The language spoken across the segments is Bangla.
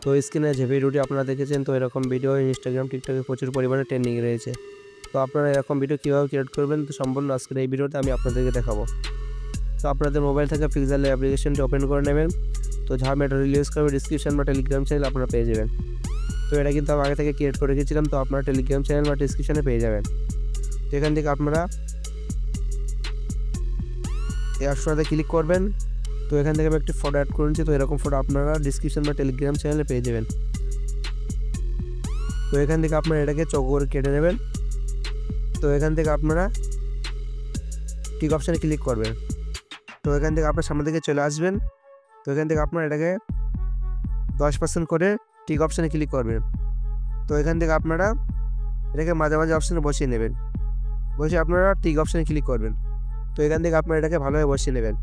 তো স্ক্রিনে যে ভিডিওটি আপনারা দেখেছেন, তো এরকম ভিডিও ইনস্টাগ্রাম, টিকটকে প্রচুর পরিমাণে ট্রেন্ডিং রয়েছে। তো আপনারা এরকম ভিডিও কীভাবে ক্রিয়েট করবেন, তো সম্পূর্ণ আজকের এই ভিডিওতে আমি আপনাদেরকে দেখাবো। তো আপনাদের মোবাইল থেকে পিক্সেল অ্যাপ্লিকেশনটি ওপেন করে নেবেন। তো যারা মেটা রিলিজ করবে ডিসক্রিপশন বা টেলিগ্রাম চ্যানেল আপনারা পেয়ে যাবেন। তো এটা কিন্তু আমি আগে থেকে ক্রিয়েট করে রেখেছিলাম, তো আপনারা টেলিগ্রাম চ্যানেল বা ডিসক্রিপশনে পেয়ে যাবেন। তো এখান থেকে আপনারা এই অপশনটাতে ক্লিক করবেন। তো এখান থেকে আমি একটি ফটো অ্যাড করেছি, তো এরকম ফটো আপনারা ডিসক্রিপশন বা টেলিগ্রাম চ্যানেলে পেয়ে যাবেন। তো এখান থেকে আপনারা এটাকে চৌকো করে কেটে নেবেন। তো এখান থেকে আপনারা টিক অপশানে ক্লিক করবেন। তো এখান থেকে আপনার সামনে দিকে চলে আসবেন। তো এখান থেকে আপনারা এটাকে 10% করে টিক অপশানে ক্লিক করবেন। তো এখান থেকে আপনারা এটাকে মাঝামাঝি অপশানে বসিয়ে নেবেন। বসে আপনারা টিক অপশানে ক্লিক করবেন। তো এখান থেকে আপনারা এটাকে ভালোভাবে বসিয়ে নেবেন।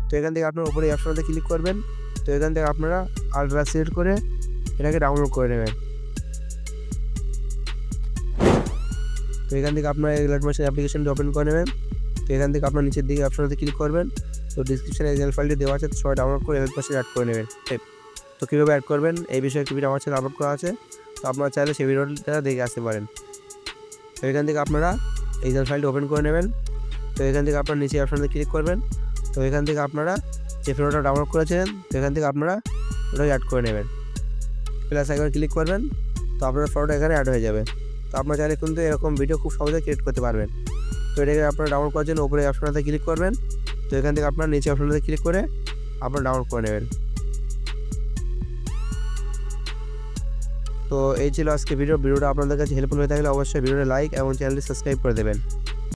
তো এখান থেকে আপনার উপরে এই অপশনটাতে ক্লিক করবেন। তো এখান থেকে আপনারা আলট্রা সিলেক্ট করে এটাকে ডাউনলোড করে নেবেন। তো এখান থেকে আপনারা এলাইট মোশন অ্যাপ্লিকেশনটি ওপেন করে নেবেন। তো এখান থেকে আপনার নিচের দিকে অপশনটাতে ক্লিক করবেন। তো ডিসক্রিপশনে এক্সেল ফাইলটি দেওয়া আছে, সবাই ডাউনলোড করে এলাইট মোশন অ্যাড করে নেবেন। তো কীভাবে অ্যাড করবেন এই বিষয়ে একটি ভিডিও আমার চ্যানেলে আপলোড করা আছে, তো আপনারা চাইলে সেই ভিডিওটা দেখে আসতে পারেন। তো এখান থেকে আপনারা এক্সেল ফাইলটি ওপেন করে নেবেন। তো এখান থেকে আপনার নিচে অপশনটাতে ক্লিক করবেন। তো এখান থেকে আপনারা যে ফটোটা ডাউনলোড করেছিলেন, তো এখান থেকে আপনারা ওটাকে অ্যাড করে নেবেন। প্লাস আইকনে ক্লিক করবেন। তো আপনার ফটোটা এখানে অ্যাড হয়ে যাবে। তো আপনারা চাইলে কিন্তু এরকম ভিডিও খুব সহজে ক্রিয়েট করতে পারবেন। তো এটাকে আপনারা ডাউনলোড করার জন্য উপরে অপশনটাতে ক্লিক করবেন। তো এখান থেকে আপনার নিচে অপশনটাতে ক্লিক করে আপনারা ডাউনলোড করে নেবেন। তো এই ছিল আজকে ভিডিওটা আপনাদের কাছে হেল্পফুল হয়ে থাকলে অবশ্যই ভিডিওটা লাইক এবং চ্যানেলটি সাবস্ক্রাইব করে দেবেন।